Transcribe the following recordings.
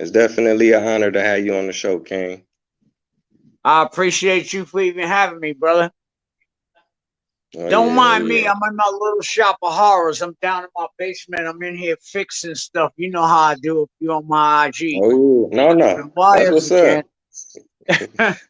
It's definitely an honor to have you on the show, King. I appreciate you for even having me, brother. Oh Don't yeah, oh mind me. yeah. I'm in my little shop of horrors. I'm down in my basement. I'm in here fixing stuff. You know how I do if you're on my IG. Oh yeah. No, no. And That's wires what's up. again.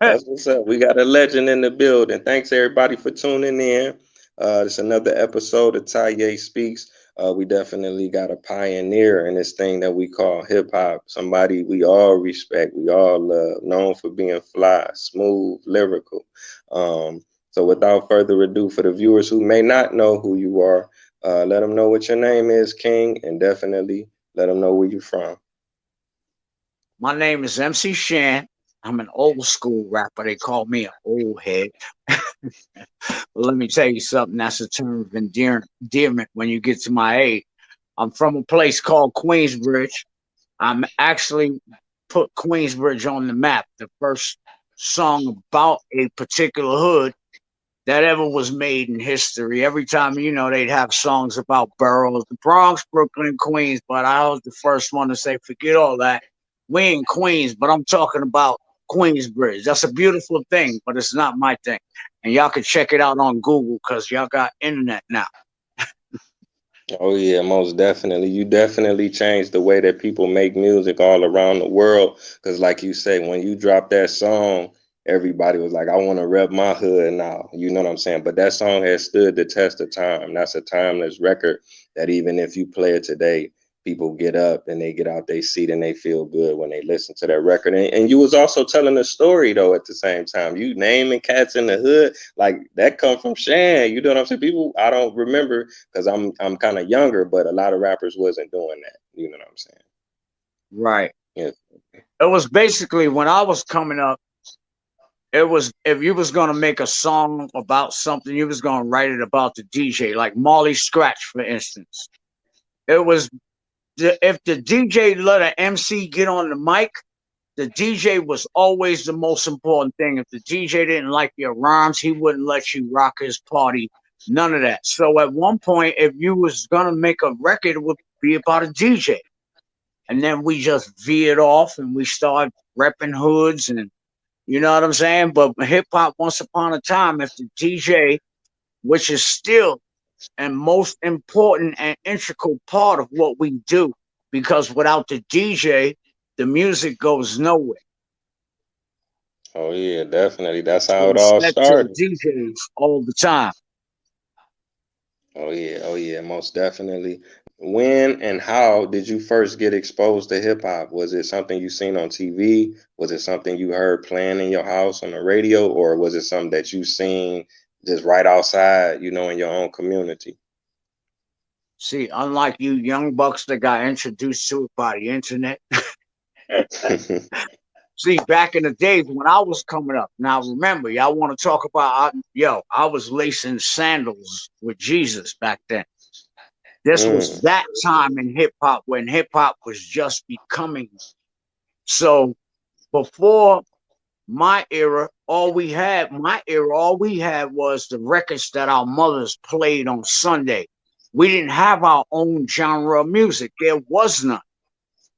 That's what's up. We got a legend in the building. Thanks everybody for tuning in. It's another episode of Taye Speaks. We definitely got a pioneer in this thing that we call hip hop. Somebody we all respect, we all love, known for being fly, smooth, lyrical. So without further ado, for the viewers who may not know who you are, let them know what your name is, King, and definitely let them know where you're from. My name is MC Shan. I'm an old school rapper. They call me an old head. But let me tell you something. That's a term of endearment when you get to my age. I'm from a place called Queensbridge. I'm actually put Queensbridge on the map. The first song about a particular hood that ever was made in history. Every time, they'd have songs about boroughs, the Bronx, Brooklyn, Queens, but I was the first one to say, forget all that. We in Queens, but I'm talking about Queensbridge. That's a beautiful thing, but it's not my thing. And y'all can check it out on Google because y'all got internet now. Oh yeah, most definitely. You definitely changed the way that people make music all around the world. Cause like you say, when you dropped that song, everybody was like, "I want to rep my hood now." You know what I'm saying? But that song has stood the test of time. That's a timeless record that even if you play it today, people get up and they get out their seat and they feel good when they listen to that record. And you was also telling a story though at the same time. You naming cats in the hood like that come from Shan. You know what I'm saying? People I don't remember because I'm kind of younger, but a lot of rappers wasn't doing that. You know what I'm saying? Right. Yeah. It was basically when I was coming up, it was if you was gonna make a song about something, you was gonna write it about the DJ, like Marley Scratch, for instance. It was if the DJ let an MC get on the mic, the DJ was always the most important thing. If the DJ didn't like your rhymes, he wouldn't let you rock his party. None of that. So at one point, if you was gonna make a record, it would be about a DJ. And then we just veered off and we started repping hoods and you know what I'm saying? But hip hop once upon a time, if the DJ, which is still and most important and integral part of what we do, because without the DJ, the music goes nowhere. Oh yeah, definitely. That's So how it all respect to the started. DJs all the time. Oh yeah, most definitely. When and how did you first get exposed to hip hop? Was it something you seen on TV? Was it something you heard playing in your house on the radio, or was it something that you seen just right outside, in your own community? See, unlike you young bucks that got introduced to it by the internet. See, back in the days when I was coming up, now remember, y'all want to talk about, I was lacing sandals with Jesus back then. This was Mm, that time in hip hop when hip hop was just becoming. So before all we had was the records that our mothers played on Sunday. We didn't have our own genre of music. There was none.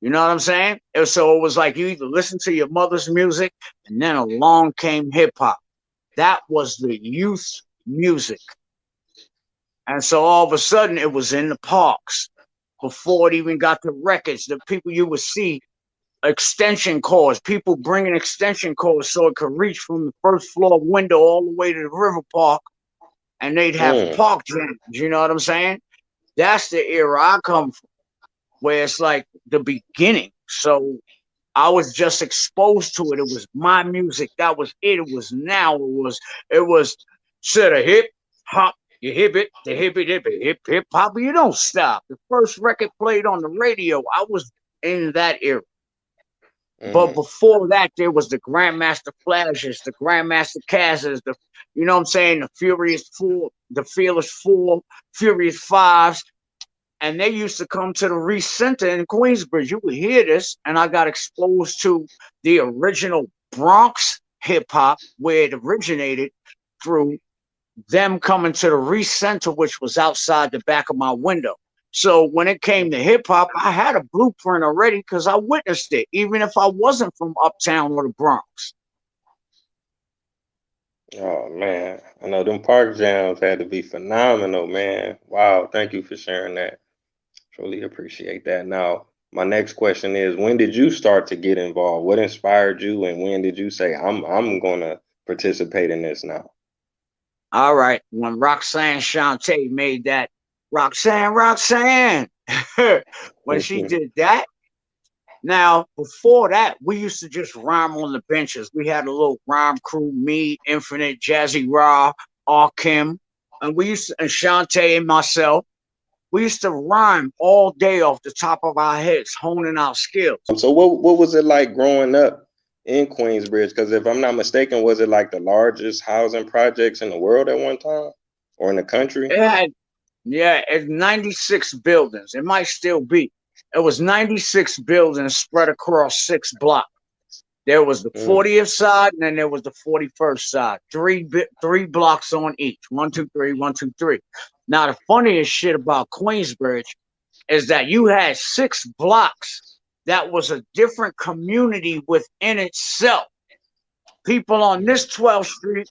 You know what I'm saying? So it was like you either listen to your mother's music and then along came hip hop. That was the youth music. And so all of a sudden it was in the parks before it even got to records. The people you would see extension cords, people bringing extension cords so it could reach from the first floor window all the way to the river park, and they'd have mm. park jams. You know what I'm saying? That's the era I come from, where it's like the beginning. So I was just exposed to it. It was my music. That was it. It was now. It was said a hip hop. You hip it, the hip hop. You don't stop. The first record played on the radio. I was in that era. But Mm. before that, there was the Grandmaster Flashes, the Grandmaster Casses, you know what I'm saying, the Furious Four, the Fearless Four, Furious Fives, and they used to come to the Reese Center in Queensbridge. You would hear this, and I got exposed to the original Bronx hip hop, where it originated through them coming to the Reese Center, which was outside the back of my window. So when it came to hip hop, I had a blueprint already because I witnessed it, even if I wasn't from Uptown or the Bronx. Oh man, I know them park jams had to be phenomenal, man. Wow, thank you for sharing that. Truly appreciate that. Now, my next question is, when did you start to get involved? What inspired you, and when did you say, I'm gonna participate in this now? All right, when Roxanne Shante made that Roxanne, Roxanne, when she did that. Now, before that, we used to just rhyme on the benches. We had a little rhyme crew, me, Infinite, Jazzy Raw, R. Kim, and and Shante and myself. We used to rhyme all day off the top of our heads, honing our skills. So what was it like growing up in Queensbridge? Because if I'm not mistaken, was it like the largest housing projects in the world at one time, or in the country? It had, yeah, it's 96 buildings. It might still be. It was 96 buildings spread across 6 blocks. There was the Mm. 40th side, and then there was the 41st side. Three blocks on each. 1, 2, 3, 1, 2, 3. Now the funniest shit about Queensbridge is that you had 6 blocks that was a different community within itself. People on this 12th Street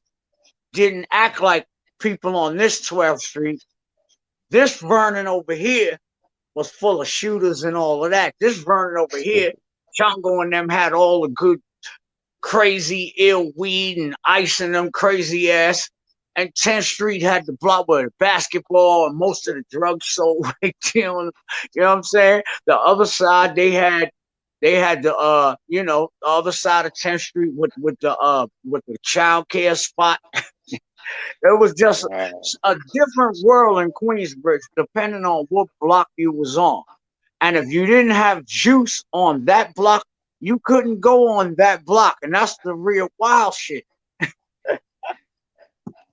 didn't act like people on this 12th Street. This Vernon over here was full of shooters and all of that. This Vernon over here, Chongo and them had all the good, crazy, ill weed and ice in them crazy ass. And 10th Street had the block with basketball and most of the drugs sold right there. You know what I'm saying? The other side, they had the the other side of 10th Street with the child care spot. It was just Wow. a different world in Queensbridge, depending on what block you was on. And if you didn't have juice on that block, you couldn't go on that block. And that's the real wild shit.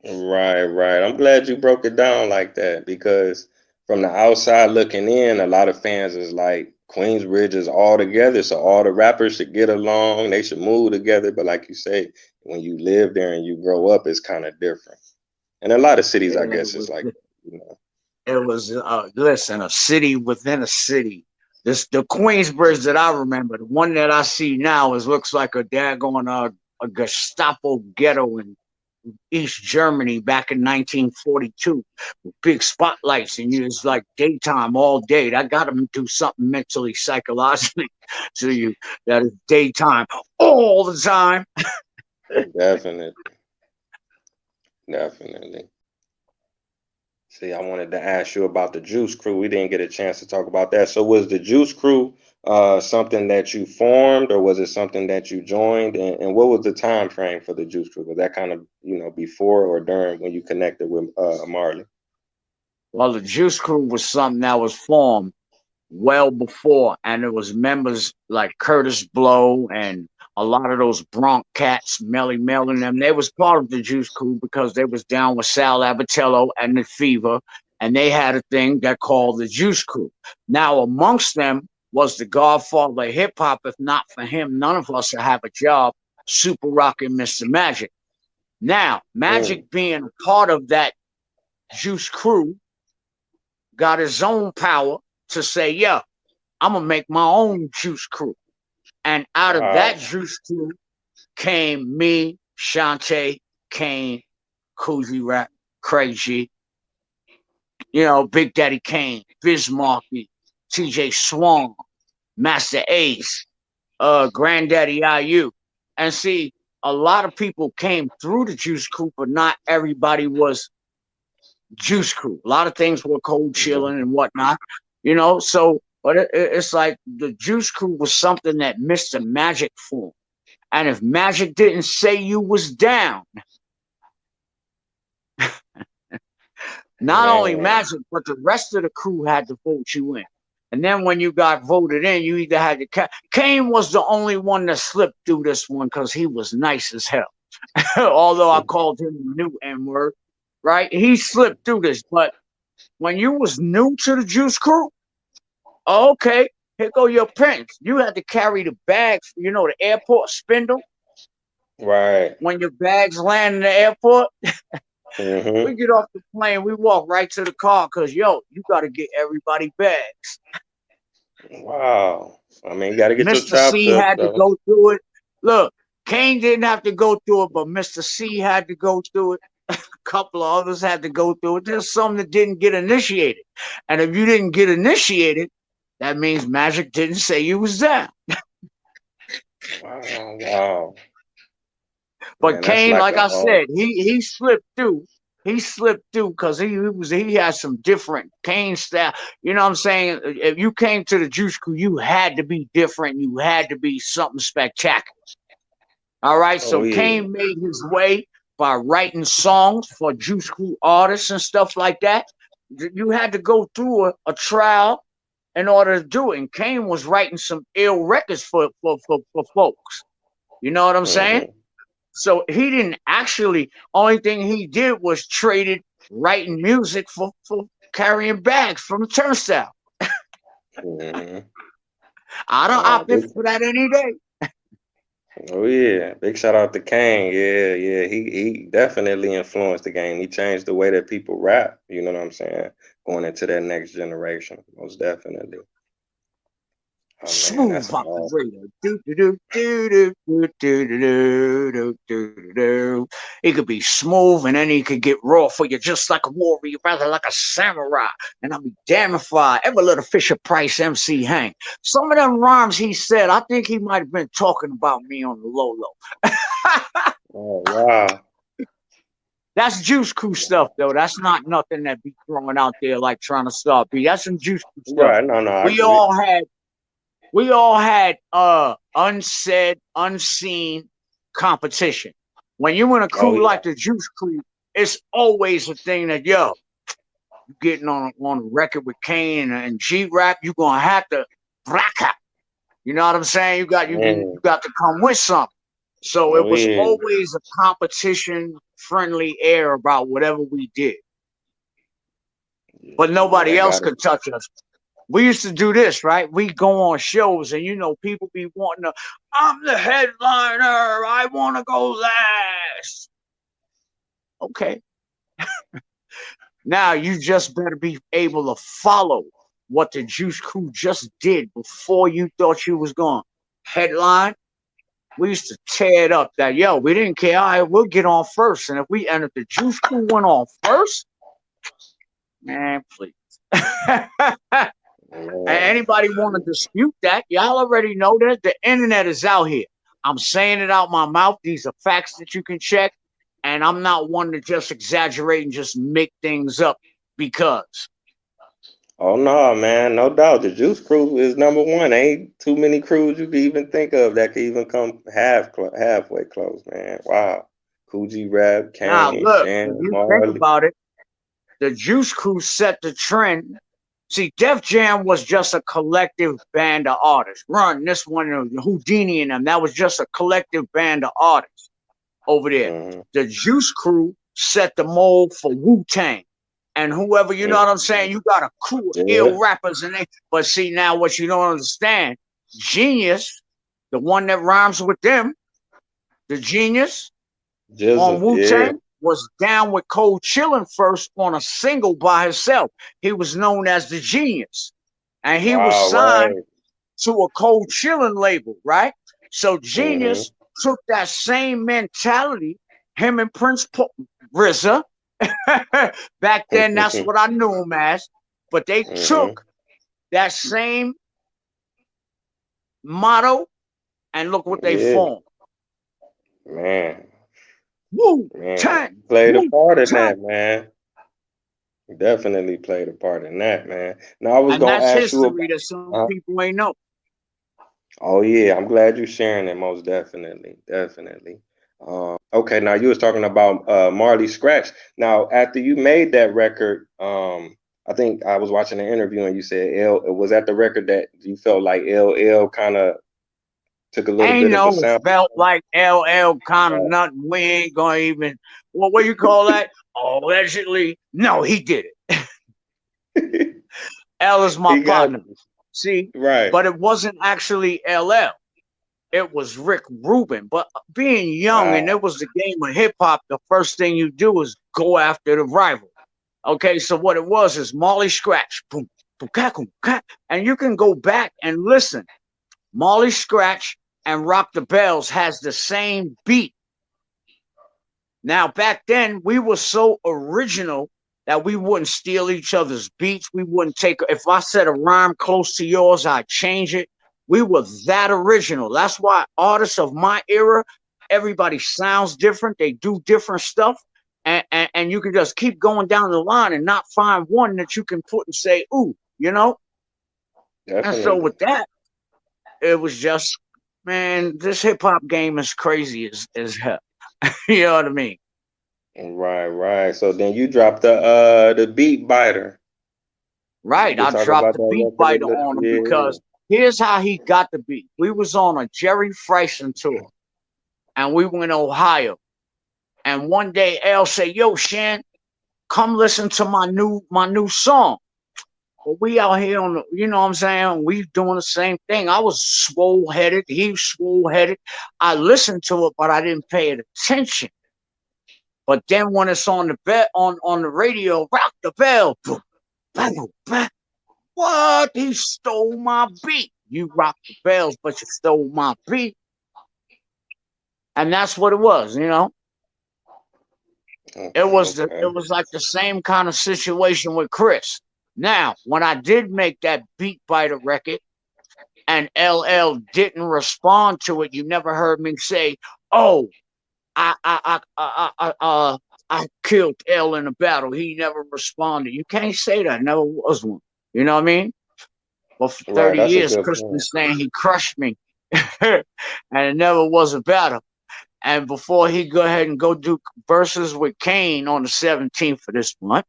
Right, right. I'm glad you broke it down like that because from the outside looking in, a lot of fans is like Queensbridge is all together, so all the rappers should get along, they should move together. But like you say, when you live there and you grow up, it's kind of different. And a lot of cities, I It guess, it's was, like, you know. listen, a city within a city. The Queensbridge that I remember, the one that I see now, is looks like a daggone a Gestapo ghetto in East Germany back in 1942 with big spotlights, and it's like daytime all day. That got to do something mentally, psychologically to you. That is daytime all the time. Definitely, definitely. See, I wanted to ask you about the Juice Crew. We didn't get a chance to talk about that. So was the Juice Crew something that you formed or was it something that you joined? And what was the time frame for the Juice Crew? Was that kind of, before or during when you connected with Marley? Well, the Juice Crew was something that was formed well before, and it was members like Curtis Blow and a lot of those Bronx cats, Melly Mel and them. They was part of the Juice Crew because they was down with Sal Abatello and the Fever, and they had a thing that called the Juice Crew. Now, amongst them was the godfather of hip hop. If not for him, none of us would have a job. Super Rockin' Mr. Magic. Now, Mm, Magic being a part of that Juice Crew got his own power to say, yeah, I'm gonna make my own Juice Crew. And out of that wow. Juice Crew came me, Shante, Kane, Coogee Rap, Crazy, Big Daddy Kane, Bismarcky, TJ Swan, Master Ace, Granddaddy IU. And see, a lot of people came through the Juice Crew, but not everybody was Juice Crew. A lot of things were cold chilling and whatnot, So, but it's like the Juice Crew was something that Mr. Magic formed. And if Magic didn't say you was down, not only Man, Magic, but the rest of the crew had to vote you in. And then when you got voted in, you either had to. Kane was the only one that slipped through this one because he was nice as hell. Although I called him the new N word, right? He slipped through this. But when you was new to the Juice Crew, okay, here go your prints. You had to carry the bags, the airport spindle right. when your bags land in the airport. We get off the plane, we walk right to the car because, yo, you got to get everybody bags. Wow. I mean, you got to get your Mr. chops C up, had to though. go through it. Look, Kane didn't have to go through it, but Mr. C had to go through it. A couple of others had to go through it. There's some that didn't get initiated. And if you didn't get initiated, that means Magic didn't say you was there. Wow, wow. But Man, that's Kane, like like a I said, he slipped through. He slipped through because he had some different Kane style. You know what I'm saying? If you came to the Juice Crew, you had to be different. You had to be something spectacular. All right. oh So yeah. Kane made his way by writing songs for Juice Crew artists and stuff like that. You had to go through a trial in order to do it. And Kane was writing some ill records for folks. You know what I'm saying? Mm-hmm. So he didn't actually, only thing he did was traded writing music for carrying bags from the turnstile. Mm-hmm. I'd have Wow, opted for that any day. oh yeah, big shout out to Kane. Yeah, yeah, he definitely influenced the game. He changed the way that people rap. You know what I'm saying? Going into that next generation, most definitely. Oh man, Smooth that's hard. operator. Do do do do do do do do do do do. He could be smooth and then he could get raw for you, just like a warrior, rather like a samurai. And I'll be damned if I ever let a Fisher Price MC hang. Some of them rhymes he said, I think he might have been talking about me on the low low. Oh wow. That's Juice Crew stuff, though. That's not nothing that be throwing out there like trying to start beat. That's some Juice Crew stuff. Right. No, no, I We agree. all had we all had unsaid, unseen competition. When you in a Oh crew yeah. like the Juice Crew, it's always a thing that you getting on a record with Kane and G Rap, you gonna have to black out. You know what I'm saying? You Mm. got to come with something. So it Oh was yeah. always a competition friendly air about whatever we did. But Yeah, nobody I else got it. could touch us. We used to do this, right? We go on shows and people be wanting to, I'm the headliner. I want to go last. Okay. Now you just better be able to follow what the Juice Crew just did before you thought you was going headline. We used to tear it up that, we didn't care. All right, we'll get on first. And if the Juice Crew went on first, man, please. Man. Anybody want to dispute that? Y'all already know that the internet is out here. I'm saying it out my mouth. These are facts that you can check. And I'm not one to just exaggerate and just make things up because. Oh no, man, no doubt. The Juice Crew is number one. Ain't too many crews you can even think of that could even come halfway close, man. Wow. Coogee Rap, Now, Kane, look, if Shan, you think Marley. about it, the Juice Crew set the trend. See, Def Jam was just a collective band of artists. Run, this one, Houdini and them, that was just a collective band of artists over there. Mm-hmm. The Juice Crew set the mold for Wu-Tang. And whoever, you know what I'm Mm-hmm. saying? You got a crew of Yeah. ill rappers in there. But see, now what you don't understand, Genius, the one that rhymes with them, the Genius on Jizzle, yeah. Wu-Tang, was down with Cold Chillin' first on a single by himself. He was known as the Genius. And he was Wow, signed right. to a Cold Chillin' label, right? So Mm-hmm. Genius took that same mentality, him and RZA. Back then, that's what I knew him as. But they Mm-hmm. took that same motto and look what they Yeah, formed. man. Woo, Man. Tang, Played a Woo, part in Tang. that, man. Definitely played a part in that, man. Now I was And gonna that's ask you history about that some uh, people ain't know. oh yeah, I'm glad you're sharing it, most definitely. Definitely. Okay, now you was talking about Marley Scratch. Now, after you made that record, I think I was watching an interview and you said L was that the record that you felt like LL kind of took a little Ain't bit of a no sample felt from? like LL kind of Uh, nothing. We ain't gonna even what you call that? Allegedly. No, he did it. L is my he got partner. See, right. but it wasn't actually LL. it was Rick Rubin. But being young and it Wow. was the game of hip hop, the first thing you do is go after the rival. Okay, so what it was is Molly Scratch, boom, boom, boom, and you can go back and listen. Molly Scratch and Rock the Bells has the same beat. Now, back then, we were so original that we wouldn't steal each other's beats. We wouldn't take, if I said a rhyme close to yours, I'd change it. We were that original. That's why artists of my era, everybody sounds different. They do different stuff. And you can just keep going down the line and not find one that you can put and say, ooh, you know? And so Definitely. with that, it was just, man, this hip hop game is crazy as hell. You know what I mean? Right, right. So then you dropped the beat biter. You Right. could I talk dropped about the that beat record a biter little. on him Yeah. because here's how he got the beat. We was on a Jerry Freisen tour and we went to Ohio. And one day L said, yo, Shan, come listen to my new song. But we out here on the, you know what I'm saying? We doing the same thing. I was swole headed. He was swole headed. I listened to it, but I didn't pay it attention. But then when it's on the on the radio, rock the bell, boom, bang, bang. What? He stole my beat. You rock the bells, but you stole my beat. And that's what it was, you know? It Okay, was okay. like the same kind of situation with Chris. Now, when I did make that beat biter record and LL didn't respond to it, you never heard me say, "Oh, I killed L in a battle. He never responded." You can't say that. Never was one. You know what I mean? Well, for Right, 30 that's a years, good Chris been point. saying he crushed me. And it never was a battle. And before he go ahead and go do verses with Kane on the 17th of this month,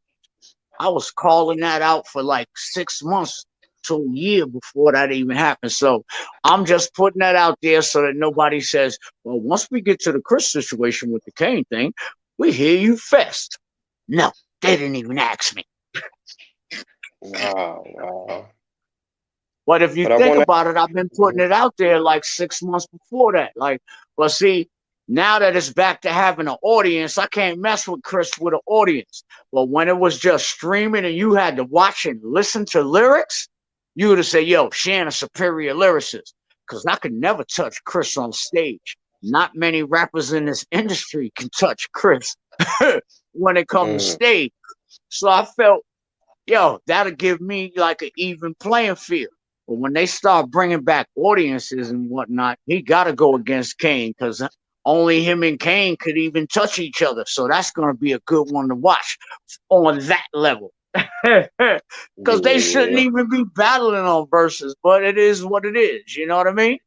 I was calling that out for like 6 months to a year before that even happened. So I'm just putting that out there so that nobody says, well, once we get to the Chris situation with the Kane thing, we hear you fest. No, they didn't even ask me. Wow, wow. But if you But I think want about it, I've been putting to. it out there like 6 months before that. Like, well, see, now that it's back to having an audience, I can't mess with Chris with an audience. But when it was just streaming and you had to watch and listen to lyrics, you would have said, yo, Shan a superior lyricist. Because I could never touch Chris on stage. Not many rappers in this industry can touch Chris when it comes to Mm, stage. So I felt, yo, that'll give me like an even playing field. But when they start bringing back audiences and whatnot, he got to go against Kane because only him and Kane could even touch each other. So that's going to be a good one to watch on that level. Because they shouldn't yeah. even be battling on verses, but it is what it is. You know what I mean?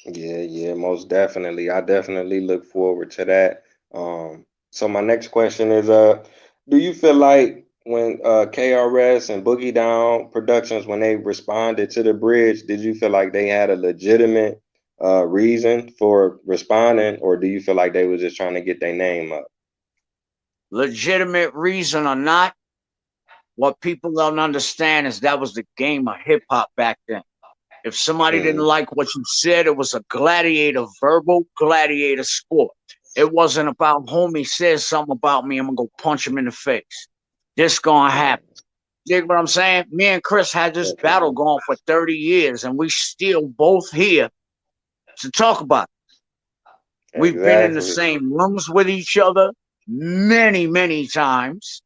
Yeah, yeah, most definitely. I definitely look forward to that. So my next question is, do you feel like when KRS and Boogie Down Productions, when they responded to the bridge, did you feel like they had a legitimate reason for responding, or do you feel like they was just trying to get their name up? Legitimate reason or not, what people don't understand is that was the game of hip hop back then. If somebody didn't Mm, like what you said, it was a gladiator, verbal gladiator sport. It wasn't about homie says something about me, I'm gonna go punch him in the face. This gonna happen. right, You dig what I'm saying? Me and Chris had this battle definitely. going for 30 years, and we still both here to talk about it. We've been in the Exactly. same rooms with each other many, many times.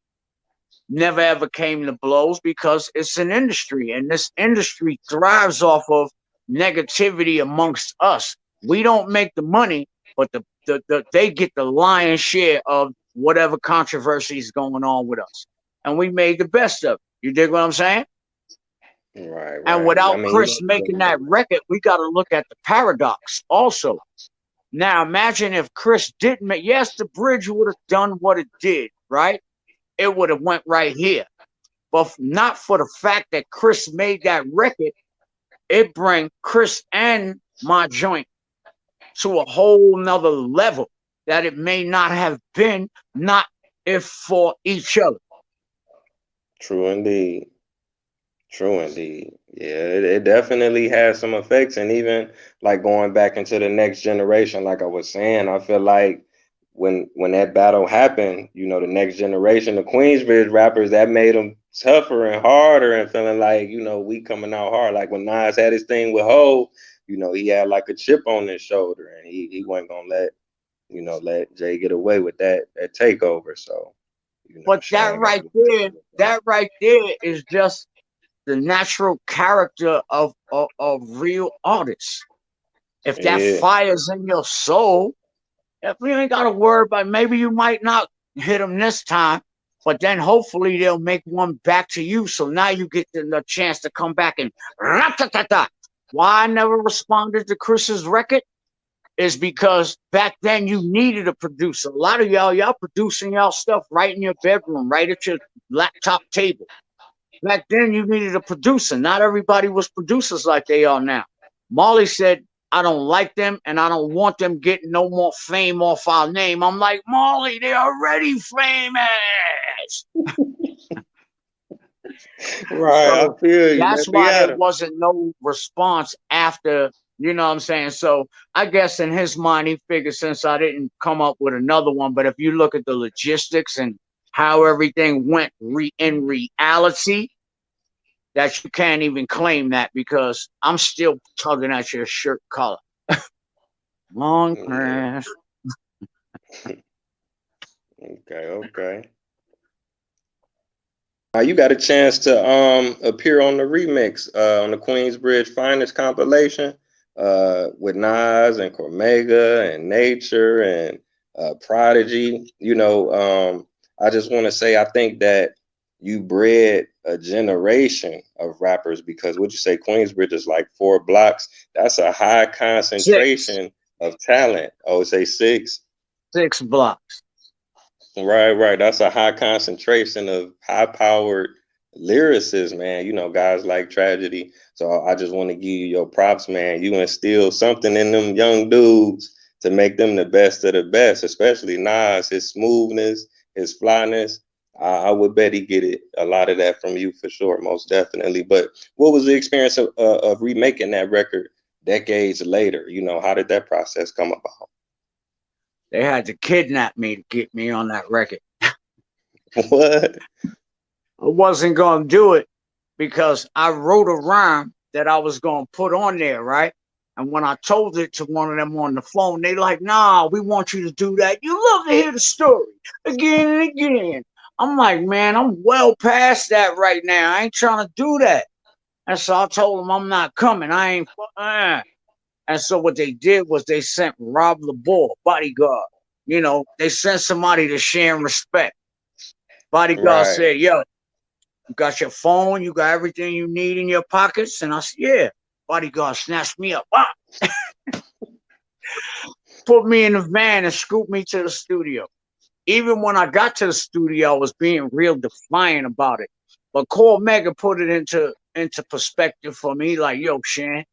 Never ever came to blows because it's an industry, and this industry thrives off of negativity amongst us. We don't make the money, but they get the lion's share of whatever controversy is going on with us, and we made the best of it. You dig what I'm saying? Right, And right. I without mean, Chris making that record, we got to look at the paradox also. Now imagine if Chris didn't make. Yes, the bridge would have done what it did, right? It would have went right here, but not for the fact that Chris made that record. It bring Chris and my joint to a whole nother level that it may not have been, not if for each other. true indeed. True indeed. Yeah, it definitely has some effects, and even like going back into the next generation, like I was saying, I feel like when that battle happened, you know, the next generation, the Queensbridge rappers, that made them tougher and harder, and feeling like, you know, we coming out hard. Like when Nas had his thing with Ho, you know, he had like a chip on his shoulder, and he wasn't gonna let Jay get away with that takeover. So, you know, But Shan got that right there is just the natural character of real artists. If that yeah. fire's in your soul, if you ain't got to worry about, maybe you might not hit them this time, but then hopefully they'll make one back to you. So now you get the chance to come back and rat-ta-ta-ta. Why I never responded to Chris's record is because back then you needed a producer. A lot of y'all producing y'all stuff right in your bedroom, right at your laptop table. Back then you needed a producer. Not everybody was producers like they are now. Molly said, I don't like them and I don't want them getting no more fame off our name. I'm like, Molly, they're already famous. Right, I So feel you. that's Let me why at there him. wasn't no response after, you know what I'm saying? So I guess in his mind, he figured since I didn't come up with another one, but if you look at the logistics and how everything went in reality, that you can't even claim that because I'm still tugging at your shirt collar. Long Yeah. grass. Okay, okay. You got a chance to appear on the remix on the Queensbridge Finest compilation with Nas and Cormega and Nature and Prodigy. You know, I just want to say I think that you bred a generation of rappers because what you say Queensbridge is like 4 blocks. That's a high Six. concentration of talent. I would say 6. 6 blocks. Right, right. That's a high concentration of high powered lyricists, man. You know, guys like Tragedy. So I just want to give you your props, man. You instill something in them young dudes to make them the best of the best, especially Nas, his smoothness, his flyness. I would bet he get it a lot of that from you for sure, most definitely. But what was the experience of remaking that record decades later? You know, how did that process come about? They had to kidnap me to get me on that record. What? I wasn't going to do it because I wrote a rhyme that I was going to put on there, right? And when I told it to one of them on the phone, they like, nah, we want you to do that. You love to hear the story again and again. I'm like, man, I'm well past that right now. I ain't trying to do that. And so I told them I'm not coming. I ain't. And so what they did was they sent Rob LeBour, bodyguard. You know, they sent somebody to share respect. Bodyguard Right. said, yo, you got your phone, you got everything you need in your pockets? And I said, yeah. Bodyguard snatched me up, put me in the van and scooped me to the studio. Even when I got to the studio, I was being real defiant about it. But Cormega put it into perspective for me, like, yo, Shan,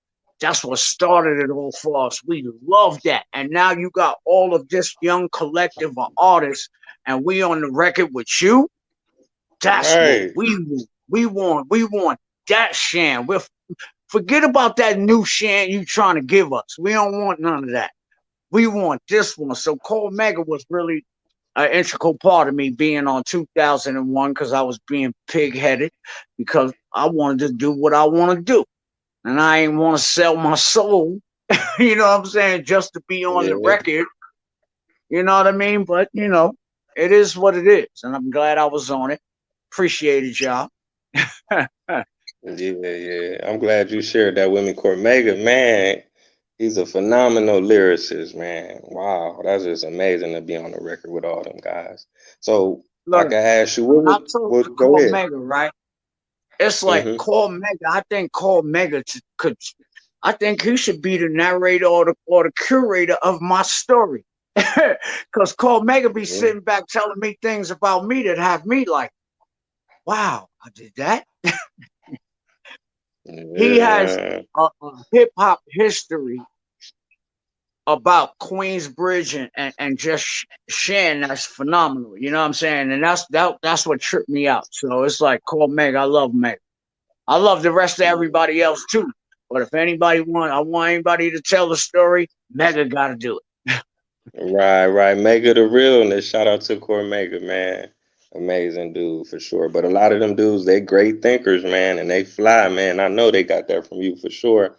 that's what started it all for us. We love that. And now you got all of this young collective of artists, and we on the record with you. That's what Right. we want. We want that Shan. We're forget about that new Shan you trying to give us. We don't want none of that. We want this one. So Cormega was really an integral part of me being on 2001 because I was being pig headed because I wanted to do what I want to do. And I ain't want to sell my soul, you know what I'm saying, just to be on the Yeah. record. You know what I mean? But, it is what it is. And I'm glad I was on it. Appreciated y'all. Yeah, yeah. I'm glad you shared that with me, Cormega. Man, he's a phenomenal lyricist, man. Wow, that's just amazing to be on the record with all them guys. So I Look, can ask you, when I told you go Call ahead. Mega, right? It's like Hmm. Call Mega. I think Call Mega could. I think he should be the narrator or the curator of my story. Because Cole Mega be Yeah. sitting back telling me things about me that have me like, wow, I did that. He has Yeah. a hip hop history about Queensbridge and just Shan that's phenomenal. You know what I'm saying? And that's what tripped me out. So it's like Cole Mega. I love Mega. I love the rest of everybody else too. But if I want anybody to tell the story, Mega got to do it. Right, right. Mega the realness. Shout out to Cormega, man. Amazing dude for sure. But a lot of them dudes, they great thinkers, man, and they fly, man. I know they got that from you for sure.